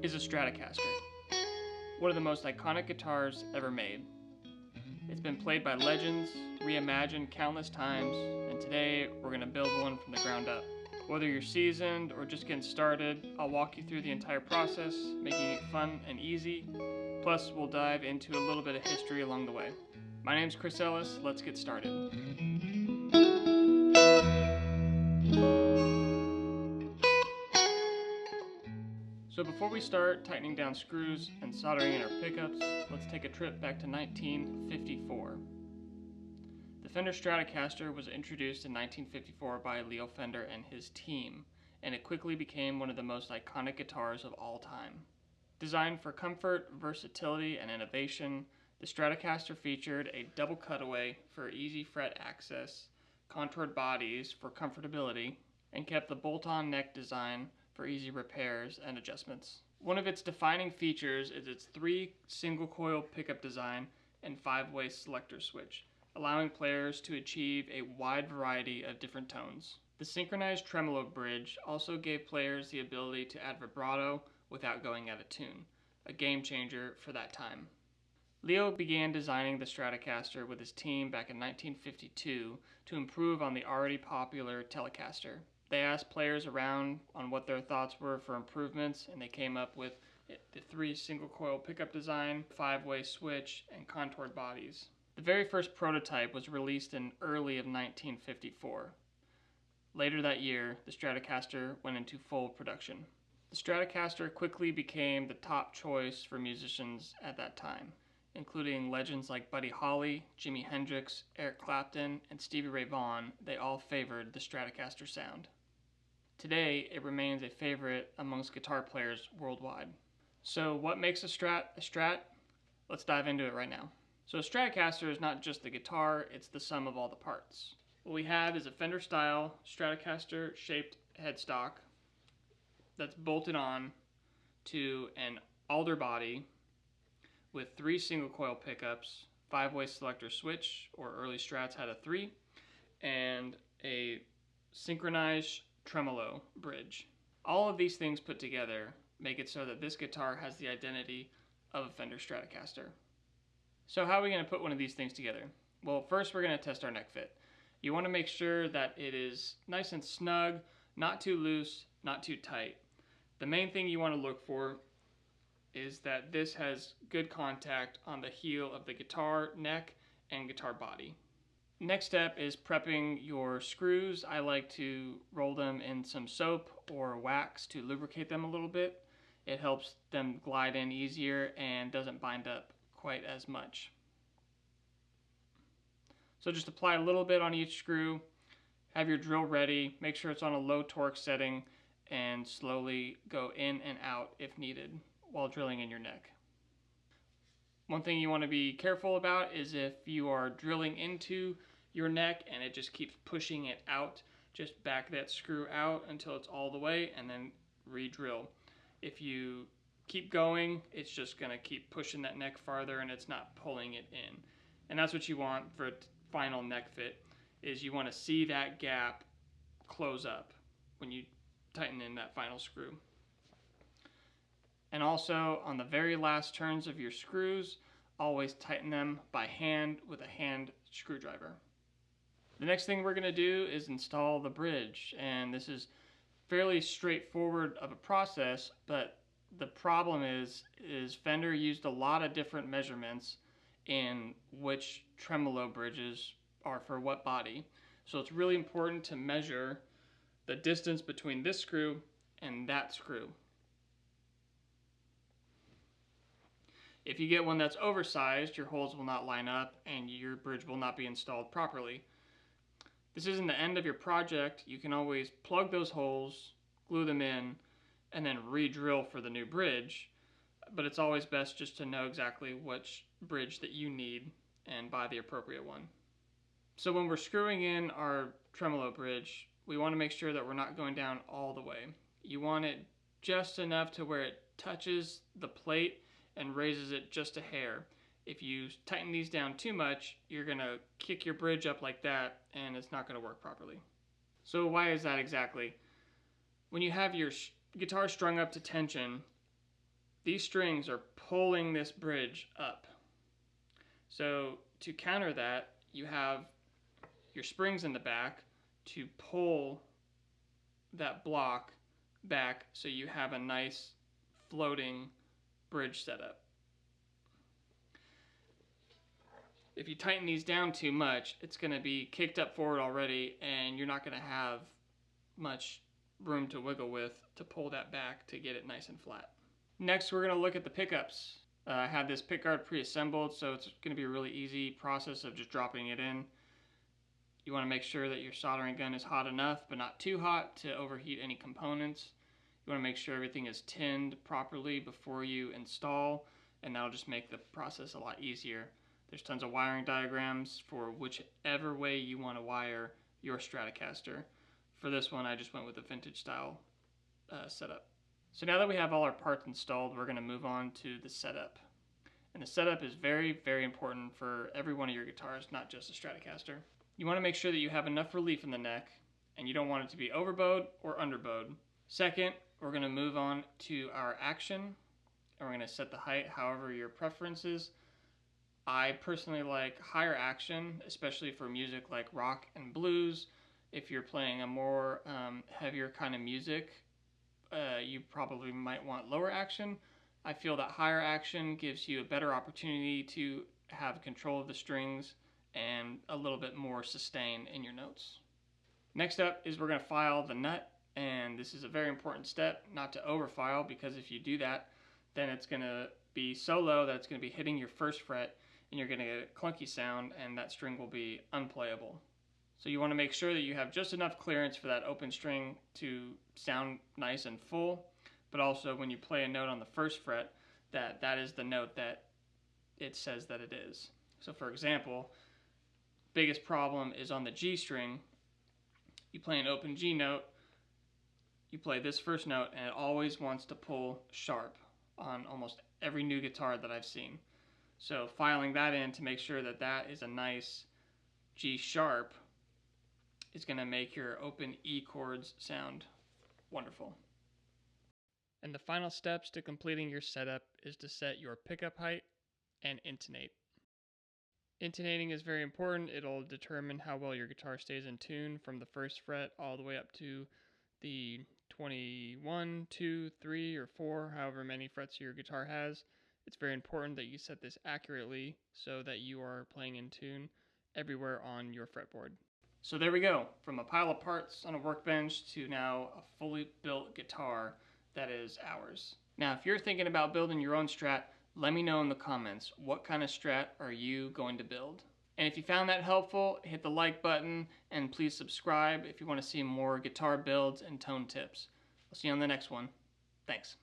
is a Stratocaster, one of the most iconic guitars ever made. It's been played by legends, reimagined countless times, and today we're going to build one from the ground up. Whether you're seasoned or just getting started, I'll walk you through the entire process, making it fun and easy. Plus, we'll dive into a little bit of history along the way. My name's Chris Ellis, let's get started. So before we start tightening down screws and soldering in our pickups, let's take a trip back to 1954. The Fender Stratocaster was introduced in 1954 by Leo Fender and his team, and it quickly became one of the most iconic guitars of all time. Designed for comfort, versatility, and innovation, the Stratocaster featured a double cutaway for easy fret access, contoured bodies for comfortability, and kept the bolt-on neck design for easy repairs and adjustments. One of its defining features is its 3 single coil pickup design and 5-way selector switch, allowing players to achieve a wide variety of different tones. The synchronized tremolo bridge also gave players the ability to add vibrato without going out of tune, a game changer for that time. Leo began designing the Stratocaster with his team back in 1952 to improve on the already popular Telecaster. They asked players around on what their thoughts were for improvements, and they came up with the 3 single coil pickup design, 5-way switch, and contoured bodies. The very first prototype was released in early of 1954. Later that year, the Stratocaster went into full production. The Stratocaster quickly became the top choice for musicians at that time, including legends like Buddy Holly, Jimi Hendrix, Eric Clapton, and Stevie Ray Vaughan. They all favored the Stratocaster sound. Today, it remains a favorite amongst guitar players worldwide. So what makes a Strat a Strat? Let's dive into it right now. So a Stratocaster is not just the guitar, it's the sum of all the parts. What we have is a Fender style Stratocaster shaped headstock that's bolted on to an alder body with 3 single coil pickups, 5-way selector switch, or early Strats had a 3, and a synchronized tremolo bridge. All of these things put together make it so that this guitar has the identity of a Fender Stratocaster. So how are we going to put one of these things together? Well, first we're going to test our neck fit. You want to make sure that it is nice and snug, not too loose, not too tight. The main thing you want to look for is that this has good contact on the heel of the guitar neck and guitar body. Next step is prepping your screws. I like to roll them in some soap or wax to lubricate them a little bit. It helps them glide in easier and doesn't bind up quite as much. So just apply a little bit on each screw, have your drill ready, make sure it's on a low torque setting, and slowly go in and out if needed while drilling in your neck. One thing you want to be careful about is if you are drilling into your neck and it just keeps pushing it out, just back that screw out until it's all the way and then re-drill. If you keep going, it's just going to keep pushing that neck farther and it's not pulling it in. And that's what you want for a final neck fit, is you want to see that gap close up when you tighten in that final screw. And also on the very last turns of your screws, always tighten them by hand with a hand screwdriver. The next thing we're going to do is install the bridge, and this is fairly straightforward of a process, but the problem is Fender used a lot of different measurements in which tremolo bridges are for what body. So it's really important to measure the distance between this screw and that screw. If you get one that's oversized, your holes will not line up and your bridge will not be installed properly. This isn't the end of your project. You can always plug those holes, glue them in, and then re-drill for the new bridge. But it's always best just to know exactly which bridge that you need and buy the appropriate one. So when we're screwing in our tremolo bridge, we want to make sure that we're not going down all the way. You want it just enough to where it touches the plate and raises it just a hair. If you tighten these down too much, you're going to kick your bridge up like that and it's not going to work properly. So why is that exactly? When you have your guitar strung up to tension, these strings are pulling this bridge up. So to counter that, you have your springs in the back to pull that block back so you have a nice floating bridge setup. If you tighten these down too much, it's going to be kicked up forward already, and you're not going to have much room to wiggle with to pull that back to get it nice and flat. Next, we're going to look at the pickups. I had this pickguard pre-assembled, so it's going to be a really easy process of just dropping it in. You want to make sure that your soldering gun is hot enough, but not too hot to overheat any components. You want to make sure everything is tinned properly before you install, and that'll just make the process a lot easier. There's tons of wiring diagrams for whichever way you want to wire your Stratocaster. For this one, I just went with a vintage style setup. So now that we have all our parts installed, we're going to move on to the setup. And the setup is very, very important for every one of your guitars, not just a Stratocaster. You want to make sure that you have enough relief in the neck, and you don't want it to be overbowed or underbowed. Second, we're going to move on to our action, and we're going to set the height however your preference is. I personally like higher action, especially for music like rock and blues. If you're playing a more heavier kind of music, you probably might want lower action. I feel that higher action gives you a better opportunity to have control of the strings and a little bit more sustain in your notes. Next up is we're going to file the nut, and this is a very important step, not to overfile, because if you do that, then it's going to be so low that it's going to be hitting your first fret, and you're going to get a clunky sound, and that string will be unplayable. So you want to make sure that you have just enough clearance for that open string to sound nice and full, but also when you play a note on the first fret, that is the note that it says that it is. So for example, biggest problem is on the G string. You play an open G note, you play this first note, and it always wants to pull sharp on almost every new guitar that I've seen. So filing that in to make sure that that is a nice G sharp is going to make your open E chords sound wonderful. And the final steps to completing your setup is to set your pickup height and intonate. Intonating is very important. It'll determine how well your guitar stays in tune from the first fret all the way up to the 21, 2, 3, or 4, however many frets your guitar has. It's very important that you set this accurately so that you are playing in tune everywhere on your fretboard. So there we go, from a pile of parts on a workbench to now a fully built guitar that is ours. Now, if you're thinking about building your own Strat, let me know in the comments, what kind of Strat are you going to build? And if you found that helpful, hit the like button, and please subscribe if you want to see more guitar builds and tone tips. I'll see you on the next one. Thanks.